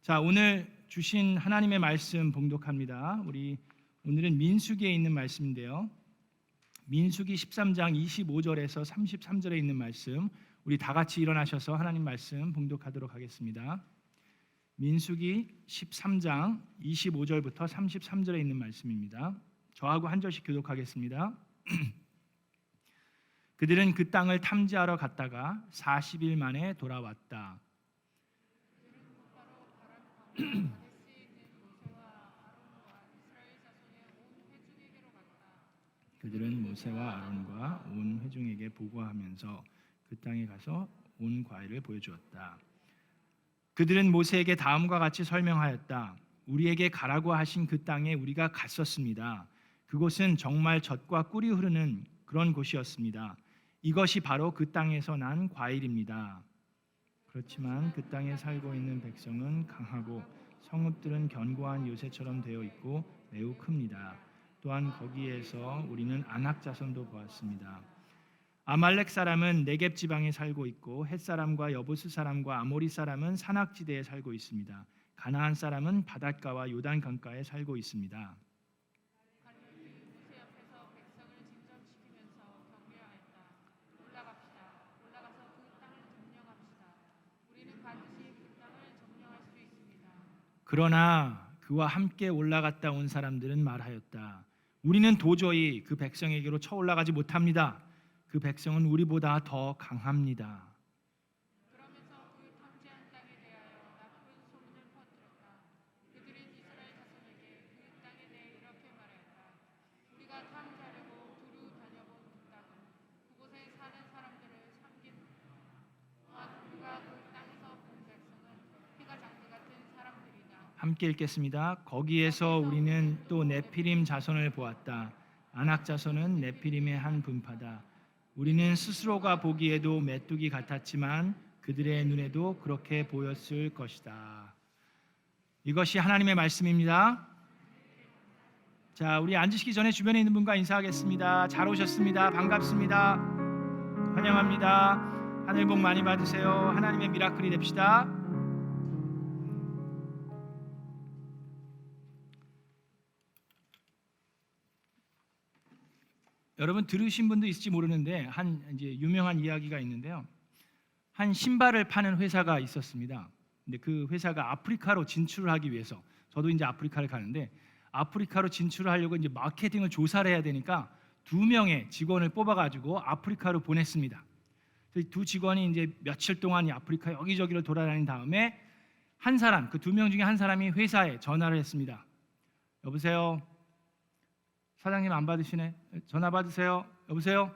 자, 오늘 주신 하나님의 말씀 봉독합니다. 오늘은 민수기에 있는 말씀인데요. 민수기 13장 25절에서 33절에 있는 말씀, 우리 다 같이 일어나셔서 하나님 말씀 봉독하도록 하겠습니다. 민수기 13장 25절부터 33절에 있는 말씀입니다. 저하고 한 절씩 교독하겠습니다. 그들은 그 땅을 탐지하러 갔다가 40일 만에 돌아왔다. 그들은 모세와 아론과 온 회중에게 보고하면서 그 땅에 가서 온 과일을 보여주었다. 그들은 모세에게 다음과 같이 설명하였다. 우리에게 가라고 하신 그 땅에 우리가 갔었습니다. 그곳은 정말 젖과 꿀이 흐르는 그런 곳이었습니다. 이것이 바로 그 땅에서 난 과일입니다. 그렇지만 그 땅에 살고 있는 백성은 강하고 성읍들은 견고한 요새처럼 되어 있고 매우 큽니다. 또한 거기에서 우리는 아낙 자손도 보았습니다. 아말렉 사람은 네겝 지방에 살고 있고 헷 사람과 여부스 사람과 아모리 사람은 산악지대에 살고 있습니다. 가나안 사람은 바닷가와 요단 강가에 살고 있습니다. 그러나 그와 함께 올라갔다 온 사람들은 말하였다. 우리는 도저히 그 백성에게로 쳐올라가지 못합니다. 그 백성은 우리보다 더 강합니다. 그러면서 그 탐지한 땅에 대하여 나쁜 소문을 퍼뜨렸다. 그들은 이스라엘 자손에게 그 땅에 대해 이렇게 말하였다. 우리가 탐지하려고 두루 다녀본 그 땅은 그곳에 사는 사람들을 삼킨 우리가 그 땅에서 본 백성은 피가 장대 같은 사람들이다. 함께 읽겠습니다. 거기에서 우리는 또 네피림 자손을 보았다. 아낙 자손은 네피림의 한 분파다. 우리는 스스로가 보기에도 메뚜기 같았지만 그들의 눈에도 그렇게 보였을 것이다. 이것이 하나님의 말씀입니다. 자, 우리 앉으시기 전에 주변에 있는 분과 인사하겠습니다. 잘 오셨습니다. 반갑습니다. 환영합니다. 하늘 복 많이 받으세요. 하나님의 미라클이 됩시다. 여러분 들으신 분도 있을지 모르는데 이제 유명한 이야기가 있는데요. 한 신발을 파는 회사가 있었습니다. 근데 그 회사가 아프리카로 진출을 하기 위해서, 저도 이제 아프리카를 가는데 아프리카로 진출을 하려고 이제 마케팅을 조사를 해야 되니까 2명의 직원을 뽑아가지고 아프리카로 보냈습니다. 그래서 두 직원이 이제 며칠 동안 이 아프리카 여기저기를 돌아다닌 다음에 한 사람, 그 2명 중에 한 사람이 회사에 전화를 했습니다. 여보세요? 사장님 안 받으시네. 전화 받으세요. 여보세요?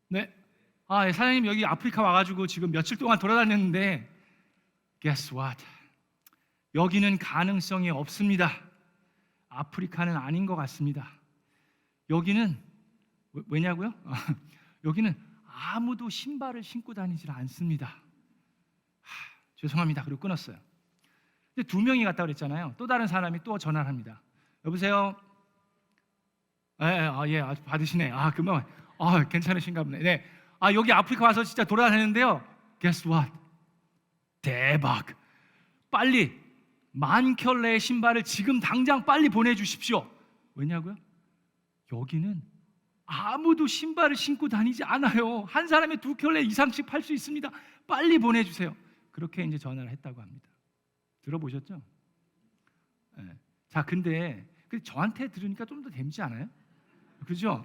네. 네, 사장님 여기 아프리카 와가지고 지금 며칠 동안 돌아다녔는데 Guess what? 여기는 가능성이 없습니다. 아프리카는 아닌 것 같습니다. 여기는 왜냐고요? 여기는 아무도 신발을 신고 다니질 않습니다. 죄송합니다. 그리고 끊었어요. 근데 2명이 갔다 그랬잖아요. 또 다른 사람이 또 전화를 합니다. 여보세요? 예, 받으시네. 금방. 괜찮으신가 보네. 네. 여기 아프리카 와서 진짜 돌아다녔는데요. Guess what? 대박. 빨리 10,000켤레의 신발을 지금 당장 빨리 보내주십시오. 왜냐고요? 여기는 아무도 신발을 신고 다니지 않아요. 한 사람에 2켤레 이상씩 팔 수 있습니다. 빨리 보내주세요. 그렇게 이제 전화를 했다고 합니다. 들어보셨죠? 네. 자, 근데 저한테 들으니까 좀 더 재밌지 않아요? 그죠?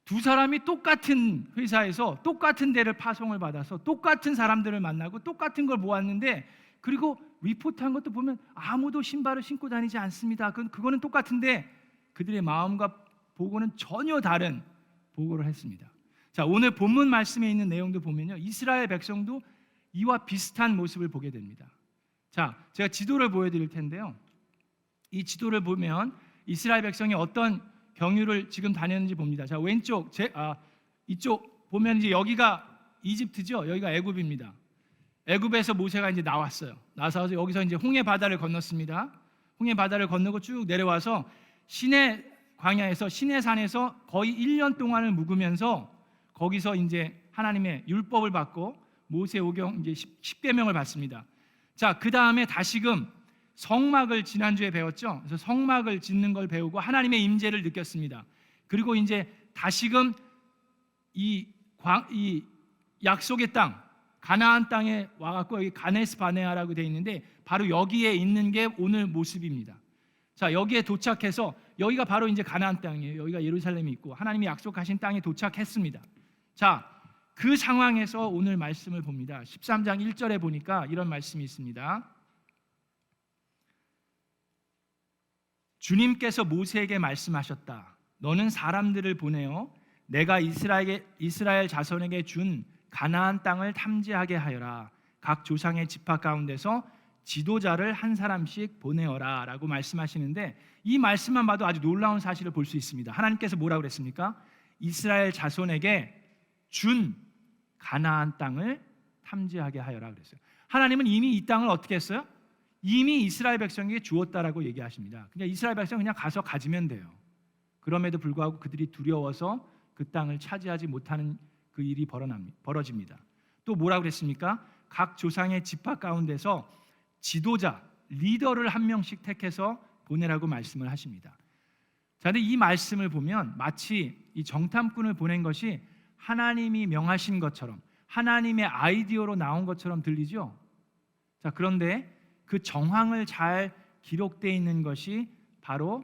두 사람이 똑같은 회사에서 똑같은 데를 파송을 받아서 똑같은 사람들을 만나고 똑같은 걸 모았는데, 그리고 리포트한 것도 보면 아무도 신발을 신고 다니지 않습니다. 그거는 똑같은데 그들의 마음과 보고는 전혀 다른 보고를 했습니다. 자, 오늘 본문 말씀에 있는 내용도 보면요, 이스라엘 백성도 이와 비슷한 모습을 보게 됩니다. 자, 제가 지도를 보여드릴 텐데요. 이 지도를 보면 이스라엘 백성이 어떤 경유를 지금 다녔는지 봅니다. 자, 왼쪽 이쪽 보면 이제 여기가 이집트죠. 여기가 애굽입니다. 애굽에서 모세가 이제 나와서 여기서 이제 홍해 바다를 건넜습니다. 홍해 바다를 건너고 쭉 내려와서 시내 광야에서 시내산에서 거의 1년 동안을 묵으면서 거기서 이제 하나님의 율법을 받고 모세 오경 이제 10계명을 받습니다. 자, 그 다음에 다시금 성막을 지난주에 배웠죠. 그래서 성막을 짓는 걸 배우고 하나님의 임재를 느꼈습니다. 그리고 이제 다시금 이 약속의 땅, 가나안 땅에 와갖고 여기 가네스 바네아라고 되어 있는데 바로 여기에 있는 게 오늘 모습입니다. 자, 여기에 도착해서 여기가 바로 이제 가나안 땅이에요. 여기가 예루살렘이 있고 하나님이 약속하신 땅에 도착했습니다. 자, 그 상황에서 오늘 말씀을 봅니다. 13장 1절에 보니까 이런 말씀이 있습니다. 주님께서 모세에게 말씀하셨다. 너는 사람들을 보내어 내가 이스라엘 자손에게 준 가나안 땅을 탐지하게 하여라. 각 조상의 지파 가운데서 지도자를 한 사람씩 보내어라 라고 말씀하시는데, 이 말씀만 봐도 아주 놀라운 사실을 볼 수 있습니다. 하나님께서 뭐라고 그랬습니까? 이스라엘 자손에게 준 가나안 땅을 탐지하게 하여라 그랬어요. 하나님은 이미 이 땅을 어떻게 했어요? 이미 이스라엘 백성에게 주었다라고 얘기하십니다. 그냥 이스라엘 백성 그냥 가서 가지면 돼요. 그럼에도 불구하고 그들이 두려워서 그 땅을 차지하지 못하는 그 일이 벌어집니다. 또 뭐라고 그랬습니까? 각 조상의 지파 가운데서 지도자, 리더를 한 명씩 택해서 보내라고 말씀을 하십니다. 자, 근데 이 말씀을 보면 마치 이 정탐꾼을 보낸 것이 하나님이 명하신 것처럼, 하나님의 아이디어로 나온 것처럼 들리죠? 자, 그런데 그 정황을 잘 기록되어 있는 것이 바로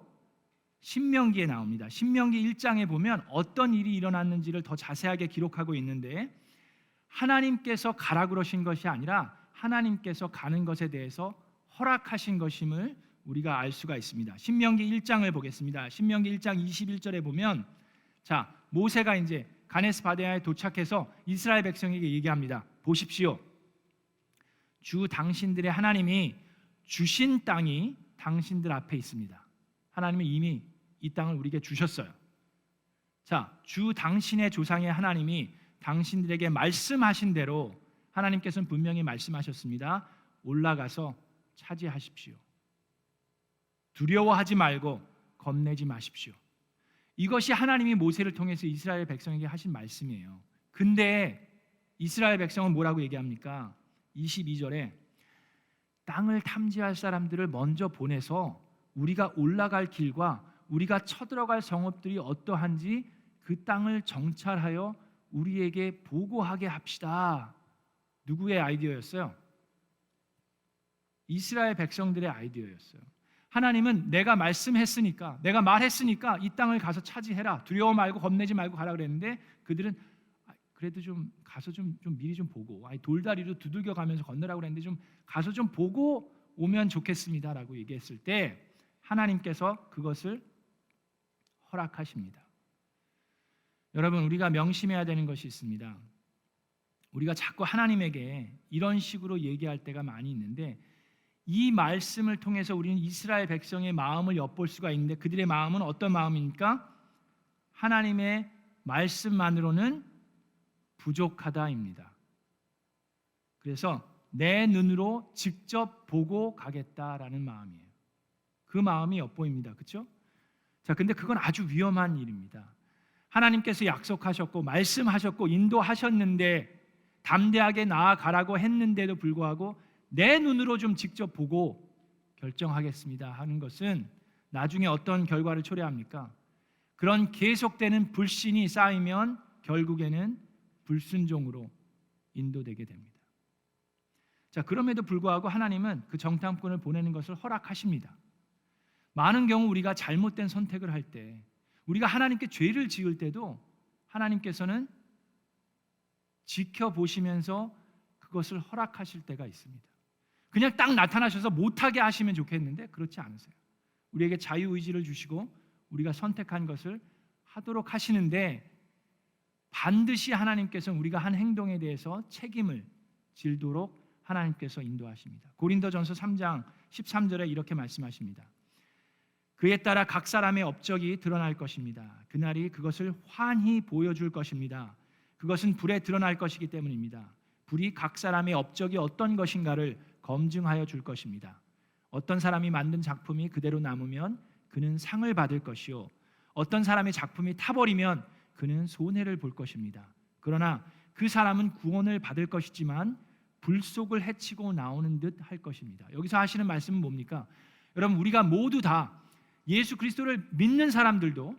신명기에 나옵니다. 신명기 1장에 보면 어떤 일이 일어났는지를 더 자세하게 기록하고 있는데, 하나님께서 가라 그러신 것이 아니라 하나님께서 가는 것에 대해서 허락하신 것임을 우리가 알 수가 있습니다. 신명기 1장을 보겠습니다. 신명기 1장 21절에 보면, 자, 모세가 이제 가네스 바네아에 도착해서 이스라엘 백성에게 얘기합니다. 보십시오. 주 당신들의 하나님이 주신 땅이 당신들 앞에 있습니다. 하나님은 이미 이 땅을 우리에게 주셨어요. 자, 주 당신의 조상의 하나님이 당신들에게 말씀하신 대로 하나님께서는 분명히 말씀하셨습니다. 올라가서 차지하십시오. 두려워하지 말고 겁내지 마십시오. 이것이 하나님이 모세를 통해서 이스라엘 백성에게 하신 말씀이에요. 근데 이스라엘 백성은 뭐라고 얘기합니까? 22절에 땅을 탐지할 사람들을 먼저 보내서 우리가 올라갈 길과 우리가 쳐들어갈 성읍들이 어떠한지 그 땅을 정찰하여 우리에게 보고하게 합시다. 누구의 아이디어였어요? 이스라엘 백성들의 아이디어였어요. 하나님은 내가 말씀했으니까, 내가 말했으니까 이 땅을 가서 차지해라. 두려워 말고 겁내지 말고 가라 그랬는데, 그들은 그래도 좀 가서 좀 미리 좀 보고, 돌다리로 두들겨 가면서 건너라고 그랬는데 좀 가서 좀 보고 오면 좋겠습니다라고 얘기했을 때 하나님께서 그것을 허락하십니다. 여러분, 우리가 명심해야 되는 것이 있습니다. 우리가 자꾸 하나님에게 이런 식으로 얘기할 때가 많이 있는데, 이 말씀을 통해서 우리는 이스라엘 백성의 마음을 엿볼 수가 있는데, 그들의 마음은 어떤 마음입니까? 하나님의 말씀만으로는 부족하다입니다. 그래서 내 눈으로 직접 보고 가겠다라는 마음이에요. 그 마음이 엿보입니다. 그렇죠? 자, 근데 그건 아주 위험한 일입니다. 하나님께서 약속하셨고 말씀하셨고 인도하셨는데, 담대하게 나아가라고 했는데도 불구하고 내 눈으로 좀 직접 보고 결정하겠습니다 하는 것은 나중에 어떤 결과를 초래합니까? 그런 계속되는 불신이 쌓이면 결국에는 불순종으로 인도되게 됩니다. 자, 그럼에도 불구하고 하나님은 그 정탐꾼을 보내는 것을 허락하십니다. 많은 경우 우리가 잘못된 선택을 할 때, 우리가 하나님께 죄를 지을 때도 하나님께서는 지켜보시면서 그것을 허락하실 때가 있습니다. 그냥 딱 나타나셔서 못하게 하시면 좋겠는데 그렇지 않으세요. 우리에게 자유의지를 주시고 우리가 선택한 것을 하도록 하시는데, 반드시 하나님께서는 우리가 한 행동에 대해서 책임을 질도록 하나님께서 인도하십니다. 고린도전서 3장 13절에 이렇게 말씀하십니다. 그에 따라 각 사람의 업적이 드러날 것입니다. 그날이 그것을 환히 보여줄 것입니다. 그것은 불에 드러날 것이기 때문입니다. 불이 각 사람의 업적이 어떤 것인가를 검증하여 줄 것입니다. 어떤 사람이 만든 작품이 그대로 남으면 그는 상을 받을 것이요, 어떤 사람의 작품이 타버리면 그는 손해를 볼 것입니다. 그러나 그 사람은 구원을 받을 것이지만 불속을 헤치고 나오는 듯 할 것입니다. 여기서 하시는 말씀은 뭡니까? 여러분, 우리가 모두 다 예수 그리스도를 믿는 사람들도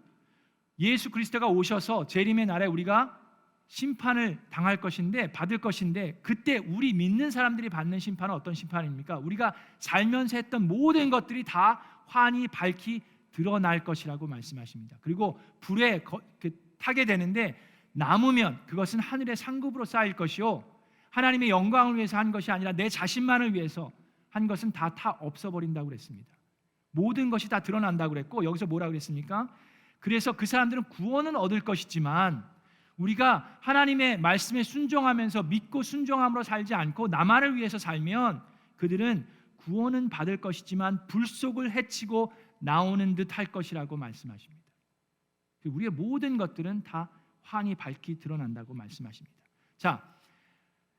예수 그리스도가 오셔서 재림의 날에 우리가 심판을 당할 것인데, 받을 것인데, 그때 우리 믿는 사람들이 받는 심판은 어떤 심판입니까? 우리가 살면서 했던 모든 것들이 다 환히 밝히 드러날 것이라고 말씀하십니다. 그리고 불에 타게 되는데 남으면 그것은 하늘의 상급으로 쌓일 것이요, 하나님의 영광을 위해서 한 것이 아니라 내 자신만을 위해서 한 것은 다 없어버린다고 그랬습니다. 모든 것이 다 드러난다고 그랬고, 여기서 뭐라고 그랬습니까? 그래서 그 사람들은 구원은 얻을 것이지만 우리가 하나님의 말씀에 순종하면서 믿고 순종함으로 살지 않고 나만을 위해서 살면 그들은 구원은 받을 것이지만 불속을 헤치고 나오는 듯 할 것이라고 말씀하십니다. 우리의 모든 것들은 다 환히 밝히 드러난다고 말씀하십니다. 자,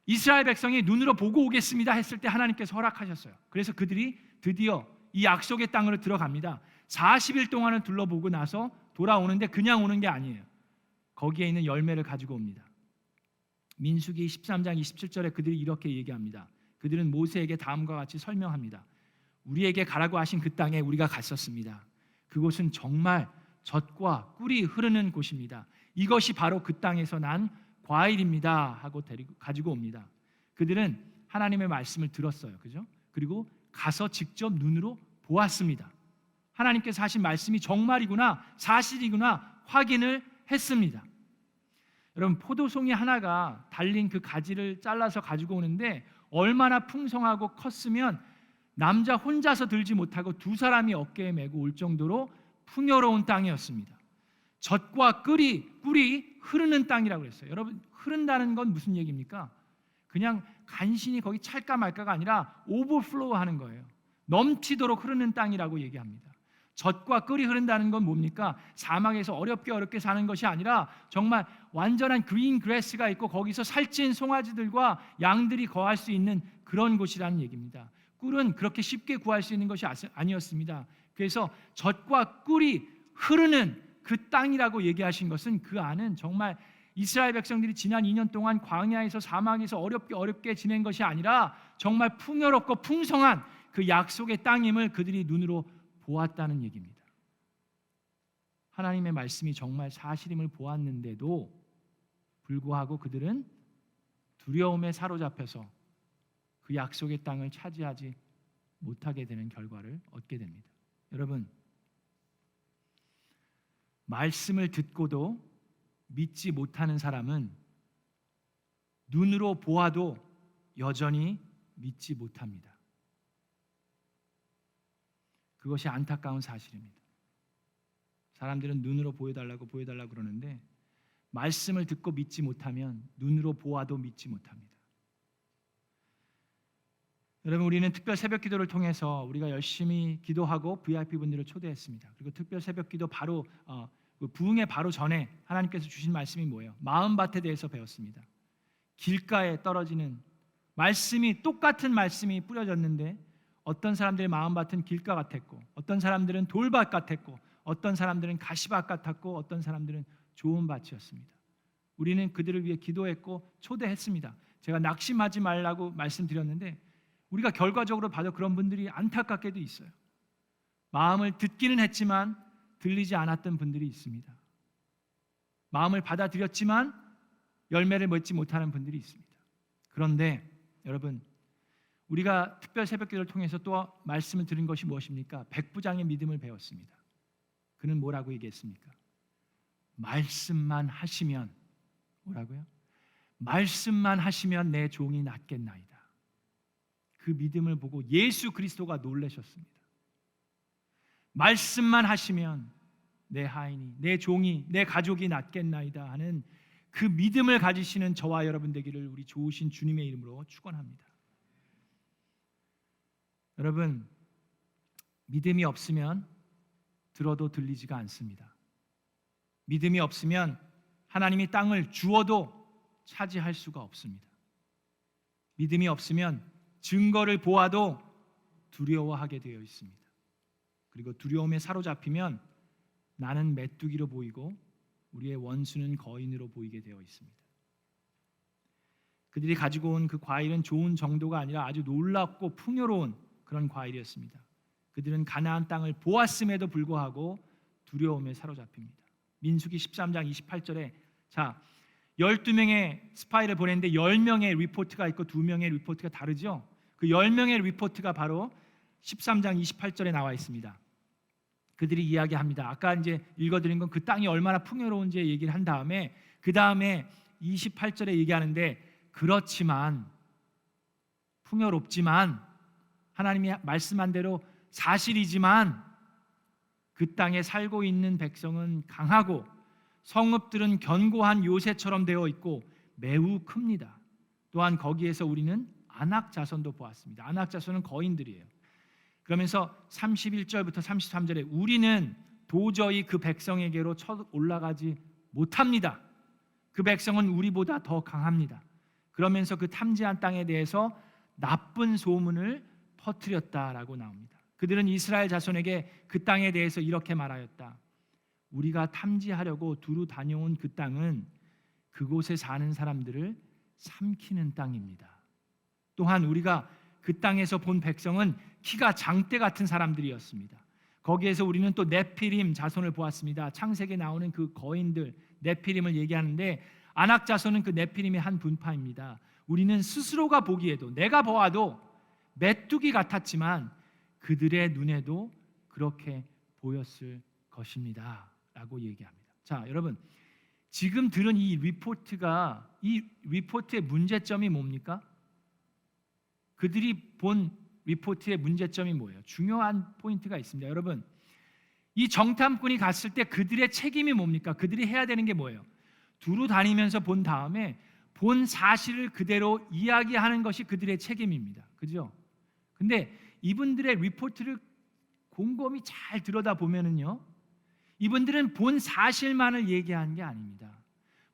이스라엘 백성이 눈으로 보고 오겠습니다 했을 때 하나님께서 허락하셨어요. 그래서 그들이 드디어 이 약속의 땅으로 들어갑니다. 40일 동안을 둘러보고 나서 돌아오는데 그냥 오는 게 아니에요. 거기에 있는 열매를 가지고 옵니다. 민수기 13장 27절에 그들이 이렇게 얘기합니다. 그들은 모세에게 다음과 같이 설명합니다. 우리에게 가라고 하신 그 땅에 우리가 갔었습니다. 그곳은 정말 젖과 꿀이 흐르는 곳입니다. 이것이 바로 그 땅에서 난 과일입니다 하고 가지고 옵니다. 그들은 하나님의 말씀을 들었어요. 그죠? 그리고 가서 직접 눈으로 보았습니다. 하나님께서 하신 말씀이 정말이구나, 사실이구나 확인을 했습니다. 여러분, 포도송이 하나가 달린 그 가지를 잘라서 가지고 오는데 얼마나 풍성하고 컸으면 남자 혼자서 들지 못하고 두 사람이 어깨에 메고 올 정도로 풍요로운 땅이었습니다. 젖과 꿀이 흐르는 땅이라고 했어요. 여러분, 흐른다는 건 무슨 얘기입니까? 그냥 간신히 거기 찰까 말까가 아니라 오버플로우 하는 거예요. 넘치도록 흐르는 땅이라고 얘기합니다. 젖과 꿀이 흐른다는 건 뭡니까? 사막에서 어렵게 사는 것이 아니라 정말 완전한 그린 그래스가 있고 거기서 살찐 송아지들과 양들이 거할 수 있는 그런 곳이라는 얘기입니다. 꿀은 그렇게 쉽게 구할 수 있는 것이 아니었습니다. 그래서 젖과 꿀이 흐르는 그 땅이라고 얘기하신 것은 그 안은 정말 이스라엘 백성들이 지난 2년 동안 광야에서 사막에서 어렵게 지낸 것이 아니라 정말 풍요롭고 풍성한 그 약속의 땅임을 그들이 눈으로 보았다는 얘기입니다. 하나님의 말씀이 정말 사실임을 보았는데도 불구하고 그들은 두려움에 사로잡혀서 그 약속의 땅을 차지하지 못하게 되는 결과를 얻게 됩니다. 여러분, 말씀을 듣고도 믿지 못하는 사람은 눈으로 보아도 여전히 믿지 못합니다. 그것이 안타까운 사실입니다. 사람들은 눈으로 보여달라고 그러는데 말씀을 듣고 믿지 못하면 눈으로 보아도 믿지 못합니다. 여러분, 우리는 특별 새벽 기도를 통해서 우리가 열심히 기도하고 VIP 분들을 초대했습니다. 그리고 특별 새벽 기도 바로 부흥의 바로 전에 하나님께서 주신 말씀이 뭐예요? 마음밭에 대해서 배웠습니다. 길가에 떨어지는 말씀이, 똑같은 말씀이 뿌려졌는데 어떤 사람들의 마음밭은 길가 같았고, 어떤 사람들은 돌밭 같았고, 어떤 사람들은 가시밭 같았고, 어떤 사람들은 좋은 밭이었습니다. 우리는 그들을 위해 기도했고 초대했습니다. 제가 낙심하지 말라고 말씀드렸는데 우리가 결과적으로 봐도 그런 분들이 안타깝게도 있어요. 마음을 듣기는 했지만 들리지 않았던 분들이 있습니다. 마음을 받아들였지만 열매를 맺지 못하는 분들이 있습니다. 그런데 여러분, 우리가 특별 새벽기도를 통해서 또 말씀을 들은 것이 무엇입니까? 백부장의 믿음을 배웠습니다. 그는 뭐라고 얘기했습니까? 말씀만 하시면, 뭐라고요? 말씀만 하시면 내 종이 낫겠나이다. 그 믿음을 보고 예수 그리스도가 놀라셨습니다. 말씀만 하시면 내 하인이, 내 종이, 내 가족이 낫겠나이다 하는 그 믿음을 가지시는 저와 여러분 되기를 우리 좋으신 주님의 이름으로 축원합니다. 여러분, 믿음이 없으면 들어도 들리지가 않습니다. 믿음이 없으면 하나님이 땅을 주어도 차지할 수가 없습니다. 믿음이 없으면 증거를 보아도 두려워하게 되어 있습니다. 그리고 두려움에 사로잡히면 나는 메뚜기로 보이고 우리의 원수는 거인으로 보이게 되어 있습니다. 그들이 가지고 온 그 과일은 좋은 정도가 아니라 아주 놀랍고 풍요로운 그런 과일이었습니다. 그들은 가나안 땅을 보았음에도 불구하고 두려움에 사로잡힙니다. 민수기 13장 28절에 12명의 스파이를 보냈는데 10명의 리포트가 있고 2명의 리포트가 다르죠. 그 10명의 리포트가 바로 13장 28절에 나와 있습니다. 그들이 이야기합니다. 아까 이제 읽어드린 건 그 땅이 얼마나 풍요로운지 얘기를 한 다음에 그 다음에 28절에 얘기하는데 그렇지만 풍요롭지만 하나님이 말씀한 대로 사실이지만 그 땅에 살고 있는 백성은 강하고 성읍들은 견고한 요새처럼 되어 있고 매우 큽니다. 또한 거기에서 우리는 아낙 자손도 보았습니다. 아낙 자손은 거인들이에요. 그러면서 31절부터 33절에 우리는 도저히 그 백성에게로 쳐 올라가지 못합니다. 그 백성은 우리보다 더 강합니다. 그러면서 그 탐지한 땅에 대해서 나쁜 소문을 퍼뜨렸다라고 나옵니다. 그들은 이스라엘 자손에게 그 땅에 대해서 이렇게 말하였다. 우리가 탐지하려고 두루 다녀온 그 땅은 그곳에 사는 사람들을 삼키는 땅입니다. 또한 우리가 그 땅에서 본 백성은 키가 장대 같은 사람들이었습니다. 거기에서 우리는 또 네피림 자손을 보았습니다. 창세기에 나오는 그 거인들 네피림을 얘기하는데 아낙 자손은 그 네피림의 한 분파입니다. 우리는 스스로가 보기에도 내가 보아도 메뚜기 같았지만 그들의 눈에도 그렇게 보였을 것입니다 라고 얘기합니다. 자, 여러분 지금 들은 이 리포트의 문제점이 뭡니까? 그들이 본 리포트의 문제점이 뭐예요? 중요한 포인트가 있습니다. 여러분 이 정탐꾼이 갔을 때 그들의 책임이 뭡니까? 그들이 해야 되는 게 뭐예요? 두루 다니면서 본 다음에 본 사실을 그대로 이야기하는 것이 그들의 책임입니다. 그죠? 근데 이분들의 리포트를 곰곰이 잘 들여다보면은요, 이분들은 본 사실만을 얘기한 게 아닙니다.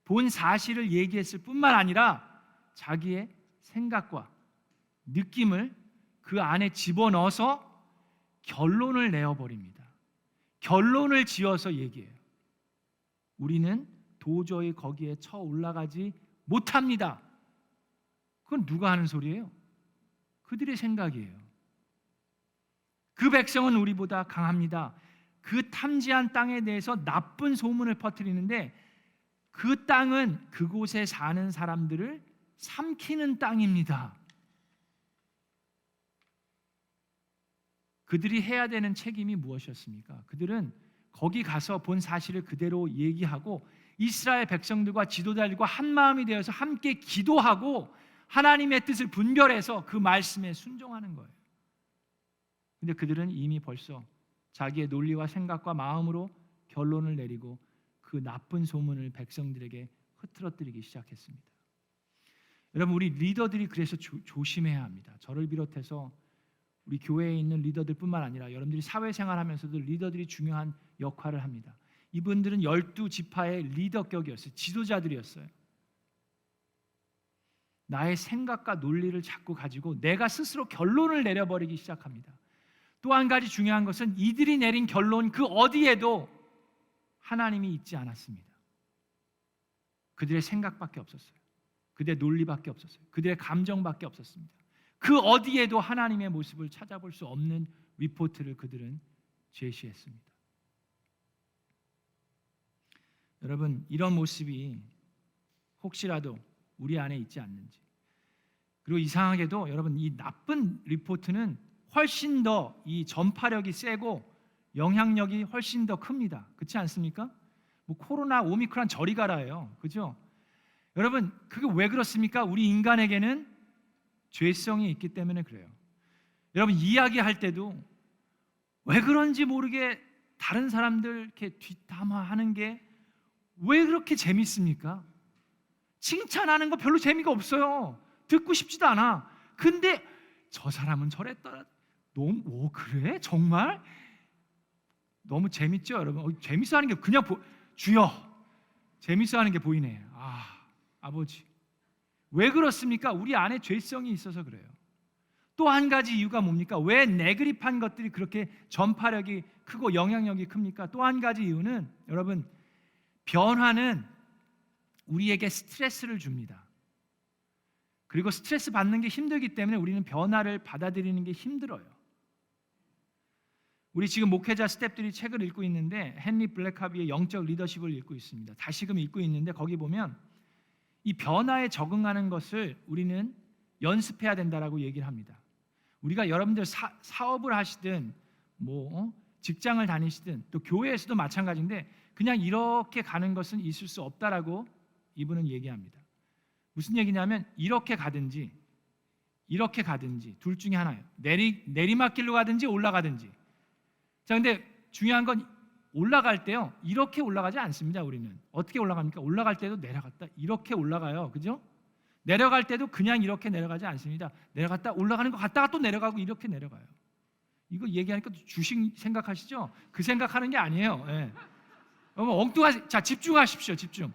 본 사실을 얘기했을 뿐만 아니라 자기의 생각과 느낌을 그 안에 집어넣어서 결론을 내어버립니다. 결론을 지어서 얘기해요. 우리는 도저히 거기에 쳐 올라가지 못합니다. 그건 누가 하는 소리예요? 그들의 생각이에요. 그 백성은 우리보다 강합니다. 그 탐지한 땅에 대해서 나쁜 소문을 퍼뜨리는데 그 땅은 그곳에 사는 사람들을 삼키는 땅입니다. 그들이 해야 되는 책임이 무엇이었습니까? 그들은 거기 가서 본 사실을 그대로 얘기하고 이스라엘 백성들과 지도자들과 한 마음이 되어서 함께 기도하고 하나님의 뜻을 분별해서 그 말씀에 순종하는 거예요. 근데 그들은 이미 벌써 자기의 논리와 생각과 마음으로 결론을 내리고 그 나쁜 소문을 백성들에게 흐트러뜨리기 시작했습니다. 여러분 우리 리더들이 그래서 조심해야 합니다. 저를 비롯해서 우리 교회에 있는 리더들뿐만 아니라 여러분들이 사회생활하면서도 리더들이 중요한 역할을 합니다. 이분들은 12지파의 리더격이었어요. 지도자들이었어요. 나의 생각과 논리를 자꾸 가지고 내가 스스로 결론을 내려버리기 시작합니다. 또 한 가지 중요한 것은 이들이 내린 결론 그 어디에도 하나님이 있지 않았습니다. 그들의 생각밖에 없었어요. 그들의 논리밖에 없었어요. 그들의 감정밖에 없었습니다. 그 어디에도 하나님의 모습을 찾아볼 수 없는 리포트를 그들은 제시했습니다. 여러분 이런 모습이 혹시라도 우리 안에 있지 않는지, 그리고 이상하게도 여러분 이 나쁜 리포트는 훨씬 더 이 전파력이 세고 영향력이 훨씬 더 큽니다. 그렇지 않습니까? 뭐 코로나 오미크론 저리 가라예요. 그죠? 여러분 그게 왜 그렇습니까? 우리 인간에게는 죄성이 있기 때문에 그래요. 여러분 이야기할 때도 왜 그런지 모르게 다른 사람들 이렇게 뒷담화하는 게 왜 그렇게 재밌습니까? 칭찬하는 거 별로 재미가 없어요. 듣고 싶지도 않아. 근데 저 사람은 저랬더라. 너무 그래? 정말? 너무 재밌죠, 여러분? 재밌어하는 게 그냥 주여 재밌어하는 게 보이네. 아버지 왜 그렇습니까? 우리 안에 죄성이 있어서 그래요. 또 한 가지 이유가 뭡니까? 왜 네그립한 것들이 그렇게 전파력이 크고 영향력이 큽니까? 또 한 가지 이유는 여러분 변화는 우리에게 스트레스를 줍니다. 그리고 스트레스 받는 게 힘들기 때문에 우리는 변화를 받아들이는 게 힘들어요. 우리 지금 목회자 스태프들이 책을 읽고 있는데 헨리 블랙하비의 영적 리더십을 읽고 있습니다. 다시금 읽고 있는데 거기 보면 이 변화에 적응하는 것을 우리는 연습해야 된다라고 얘기를 합니다. 우리가 여러분들 사업을 하시든 직장을 다니시든 또 교회에서도 마찬가지인데 그냥 이렇게 가는 것은 있을 수 없다라고 이분은 얘기합니다. 무슨 얘기냐면 이렇게 가든지 둘 중에 하나예요. 내리막길로 가든지 올라가든지. 자, 근데 중요한 건 올라갈 때요. 이렇게 올라가지 않습니다. 우리는 어떻게 올라갑니까? 올라갈 때도 내려갔다 이렇게 올라가요. 그죠? 내려갈 때도 그냥 이렇게 내려가지 않습니다. 내려갔다 올라가는 거 갔다가 또 내려가고 이렇게 내려가요. 이거 얘기하니까 주식 생각하시죠? 그 생각하는 게 아니에요. 예. 자, 집중하십시오. 집중.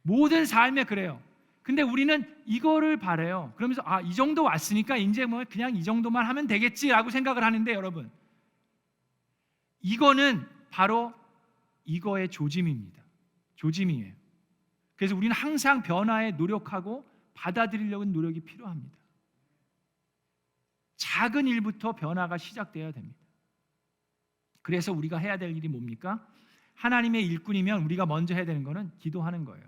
모든 삶에 그래요. 근데 우리는 이거를 바래요. 그러면서 이 정도 왔으니까 이제 그냥 이 정도만 하면 되겠지라고 생각을 하는데 여러분, 이거는 바로 이거의 조짐입니다. 조짐이에요. 그래서 우리는 항상 변화에 노력하고 받아들이려는 노력이 필요합니다. 작은 일부터 변화가 시작돼야 됩니다. 그래서 우리가 해야 될 일이 뭡니까? 하나님의 일꾼이면 우리가 먼저 해야 되는 것은 기도하는 거예요.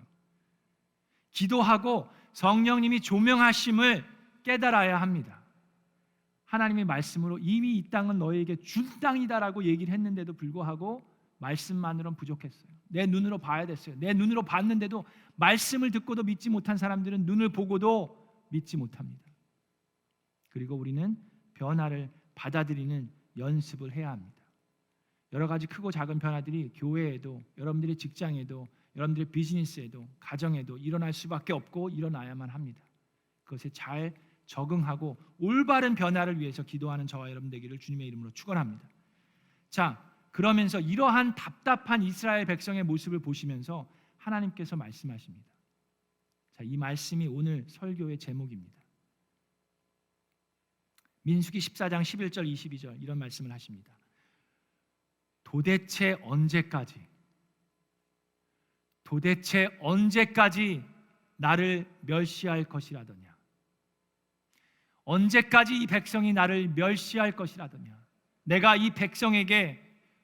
기도하고 성령님이 조명하심을 깨달아야 합니다. 하나님의 말씀으로 이미 이 땅은 너희에게 준 땅이다라고 얘기를 했는데도 불구하고 말씀만으로는 부족했어요. 내 눈으로 봐야 됐어요. 내 눈으로 봤는데도 말씀을 듣고도 믿지 못한 사람들은 눈을 보고도 믿지 못합니다. 그리고 우리는 변화를 받아들이는 연습을 해야 합니다. 여러 가지 크고 작은 변화들이 교회에도, 여러분들의 직장에도, 여러분들의 비즈니스에도, 가정에도 일어날 수밖에 없고 일어나야만 합니다. 그것에 잘 적응하고 올바른 변화를 위해서 기도하는 저와 여러분 되기를 주님의 이름으로 축원합니다. 자, 그러면서 이러한 답답한 이스라엘 백성의 모습을 보시면서 하나님께서 말씀하십니다. 자, 이 말씀이 오늘 설교의 제목입니다. 민수기 14장 11절 22절 이런 말씀을 하십니다. 도대체 언제까지 나를 멸시할 것이라더냐? 언제까지 이 백성이 나를 멸시할 것이라더냐? 내가 이 백성에게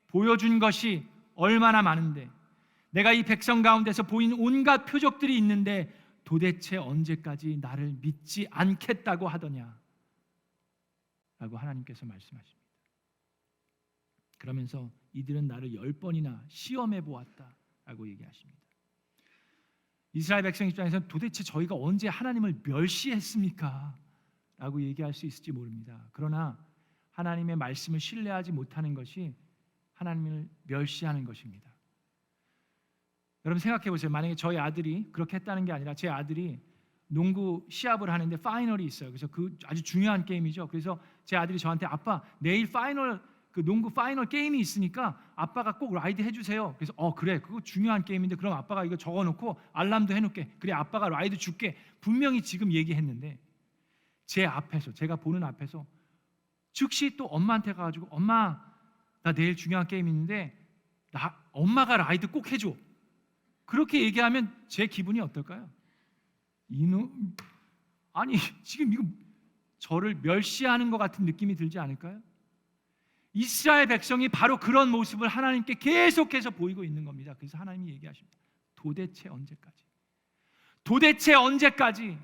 보여준 것이 얼마나 많은데, 내가 이 백성 가운데서 보인 온갖 표적들이 있는데 도대체 언제까지 나를 믿지 않겠다고 하더냐? 라고 하나님께서 말씀하십니다. 그러면서 이들은 나를 10번이나 시험해 보았다 라고 얘기하십니다. 이스라엘 백성 입장에서는 도대체 저희가 언제 하나님을 멸시했습니까? 라고 얘기할 수 있을지 모릅니다. 그러나 하나님의 말씀을 신뢰하지 못하는 것이 하나님을 멸시하는 것입니다. 여러분 생각해 보세요. 만약에 저희 아들이 그렇게 했다는 게 아니라 제 아들이 농구 시합을 하는데 파이널이 있어요. 그래서 그 아주 중요한 게임이죠. 그래서 제 아들이 저한테 아빠 내일 파이널 그 농구 파이널 게임이 있으니까 아빠가 꼭 라이드 해주세요. 그래서 그래 그거 중요한 게임인데 그럼 아빠가 이거 적어놓고 알람도 해놓게. 그래 아빠가 라이드 줄게. 분명히 지금 얘기했는데 제 앞에서 제가 보는 앞에서 즉시 또 엄마한테 가가지고 엄마 나 내일 중요한 게임 있는데 엄마가 라이드 꼭 해줘. 그렇게 얘기하면 제 기분이 어떨까요? 이놈 아니 지금 이거 저를 멸시하는 것 같은 느낌이 들지 않을까요? 이스라엘 백성이 바로 그런 모습을 하나님께 계속해서 보이고 있는 겁니다. 그래서 하나님이 얘기하십니다. 도대체 언제까지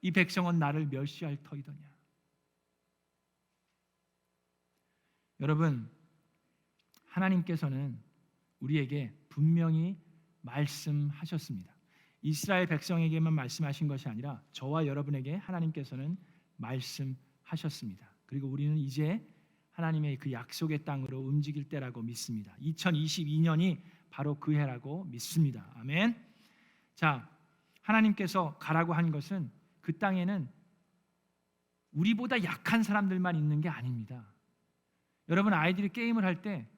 이 백성은 나를 멸시할 터이더냐? 여러분, 하나님께서는 우리에게 분명히 말씀하셨습니다. 이스라엘 백성에게만 말씀하신 것이 아니라 저와 여러분에게 하나님께서는 말씀하셨습니다. 그리고 우리는 이제 하나님의 그 약속의 땅으로 움직일 때라고 믿습니다. 2022년이 바로 그 해라고 믿습니다. 아멘. 자, 하나님께서 가라고 한 것은 그 땅에는 우리보다 약한 사람들만 있는 게 아닙니다. 여러분 아이들이 게임을 할 때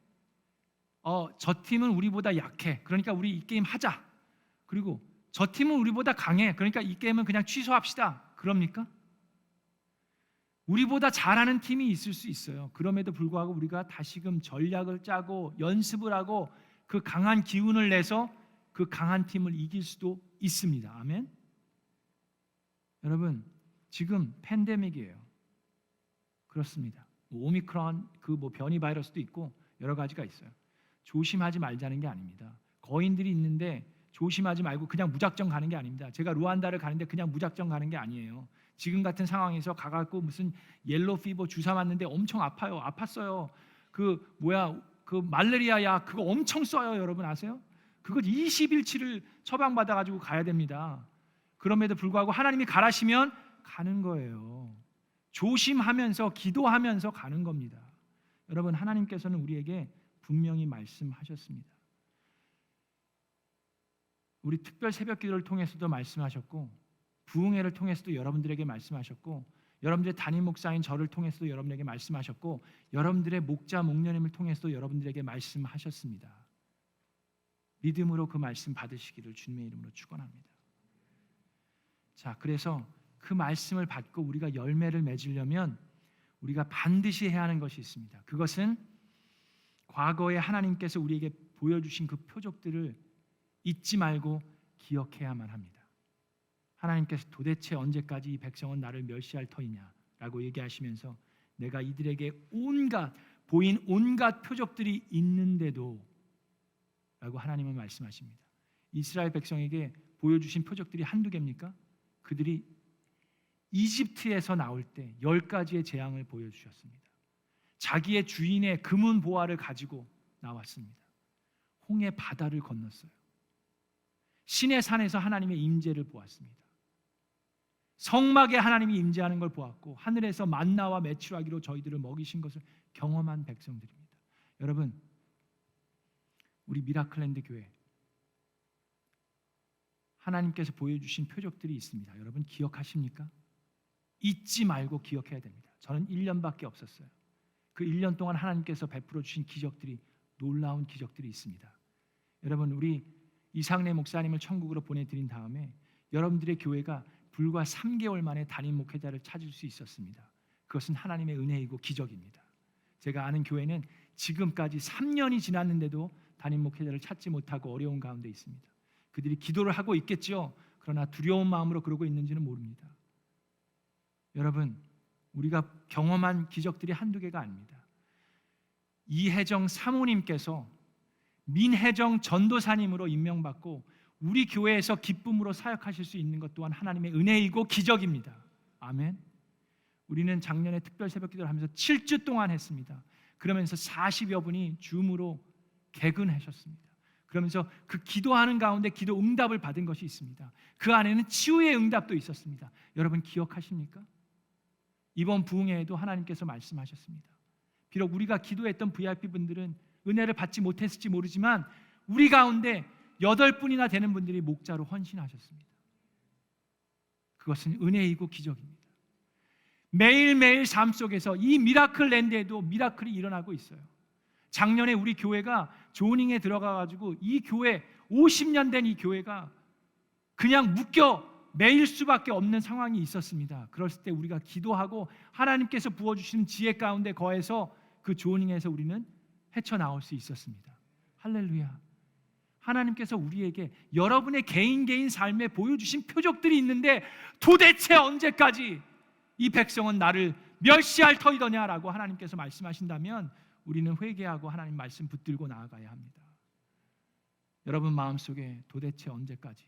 저 팀은 우리보다 약해. 그러니까 우리 이 게임 하자. 그리고 저 팀은 우리보다 강해. 그러니까 이 게임은 그냥 취소합시다. 그럽니까? 우리보다 잘하는 팀이 있을 수 있어요. 그럼에도 불구하고 우리가 다시금 전략을 짜고 연습을 하고 그 강한 기운을 내서 그 강한 팀을 이길 수도 있습니다. 아멘. 여러분, 지금 팬데믹이에요. 그렇습니다. 오미크론 변이 바이러스도 있고 여러 가지가 있어요. 조심하지 말자는 게 아닙니다. 거인들이 있는데 조심하지 말고 그냥 무작정 가는 게 아닙니다. 제가 루안다를 가는데 그냥 무작정 가는 게 아니에요. 지금 같은 상황에서 가갖고 무슨 옐로우 피버 주사 맞는데 엄청 아파요. 아팠어요. 그 말라리아 약 그거 엄청 써요. 여러분 아세요? 그거 20일치를 처방받아 가지고 가야 됩니다. 그럼에도 불구하고 하나님이 가라시면 가는 거예요. 조심하면서 기도하면서 가는 겁니다. 여러분, 하나님께서는 우리에게 분명히 말씀하셨습니다. 우리 특별 새벽 기도를 통해서도 말씀하셨고, 부흥회를 통해서도 여러분들에게 말씀하셨고, 여러분들의 담임 목사인 저를 통해서도 여러분에게 말씀하셨고, 여러분들의 목자 목녀님을 통해서도 여러분들에게 말씀하셨습니다. 믿음으로 그 말씀 받으시기를 주님의 이름으로 축원합니다. 자, 그래서 그 말씀을 받고 우리가 열매를 맺으려면 우리가 반드시 해야 하는 것이 있습니다. 그것은 과거에 하나님께서 우리에게 보여주신 그 표적들을 잊지 말고 기억해야만 합니다. 하나님께서 도대체 언제까지 이 백성은 나를 멸시할 터이냐라고 얘기하시면서 내가 이들에게 보인 온갖 표적들이 있는데도 라고 하나님은 말씀하십니다. 이스라엘 백성에게 보여주신 표적들이 한두 개입니까? 그들이 이집트에서 나올 때 10가지의 재앙을 보여주셨습니다. 자기의 주인의 금은 보화를 가지고 나왔습니다. 홍해 바다를 건넜어요. 신의 산에서 하나님의 임재를 보았습니다. 성막에 하나님이 임재하는 걸 보았고 하늘에서 만나와 메추라기로 저희들을 먹이신 것을 경험한 백성들입니다. 여러분, 우리 미라클랜드 교회 하나님께서 보여주신 표적들이 있습니다. 여러분 기억하십니까? 잊지 말고 기억해야 됩니다. 저는 1년밖에 없었어요. 그 1년 동안 하나님께서 베풀어 주신 기적들이, 놀라운 기적들이 있습니다. 여러분, 우리 이상래 목사님을 천국으로 보내드린 다음에 여러분들의 교회가 불과 3개월 만에 담임 목회자를 찾을 수 있었습니다. 그것은 하나님의 은혜이고 기적입니다. 제가 아는 교회는 지금까지 3년이 지났는데도 담임 목회자를 찾지 못하고 어려운 가운데 있습니다. 그들이 기도를 하고 있겠죠. 그러나 두려운 마음으로 그러고 있는지는 모릅니다. 여러분, 우리가 경험한 기적들이 한두 개가 아닙니다. 이혜정 사모님께서 민혜정 전도사님으로 임명받고 우리 교회에서 기쁨으로 사역하실 수 있는 것 또한 하나님의 은혜이고 기적입니다. 아멘. 우리는 작년에 특별 새벽 기도를 하면서 7주 동안 했습니다. 그러면서 40여 분이 줌으로 개근하셨습니다. 그러면서 그 기도하는 가운데 기도 응답을 받은 것이 있습니다. 그 안에는 치유의 응답도 있었습니다. 여러분 기억하십니까? 이번 부흥회에도 하나님께서 말씀하셨습니다. 비록 우리가 기도했던 VIP분들은 은혜를 받지 못했을지 모르지만 우리 가운데 8분이나 되는 분들이 목자로 헌신하셨습니다. 그것은 은혜이고 기적입니다. 매일매일 삶 속에서 이 미라클 랜드에도 미라클이 일어나고 있어요. 작년에 우리 교회가 조닝에 들어가가지고 이 교회 50년 된 이 교회가 그냥 묶여 매일 수밖에 없는 상황이 있었습니다. 그랬을 때 우리가 기도하고 하나님께서 부어주시는 지혜 가운데 거해서 그 조닝에서 우리는 헤쳐나올 수 있었습니다. 할렐루야. 하나님께서 우리에게 여러분의 개인 삶에 보여주신 표적들이 있는데 도대체 언제까지 이 백성은 나를 멸시할 터이더냐라고 하나님께서 말씀하신다면 우리는 회개하고 하나님 말씀 붙들고 나아가야 합니다. 여러분 마음속에 도대체 언제까지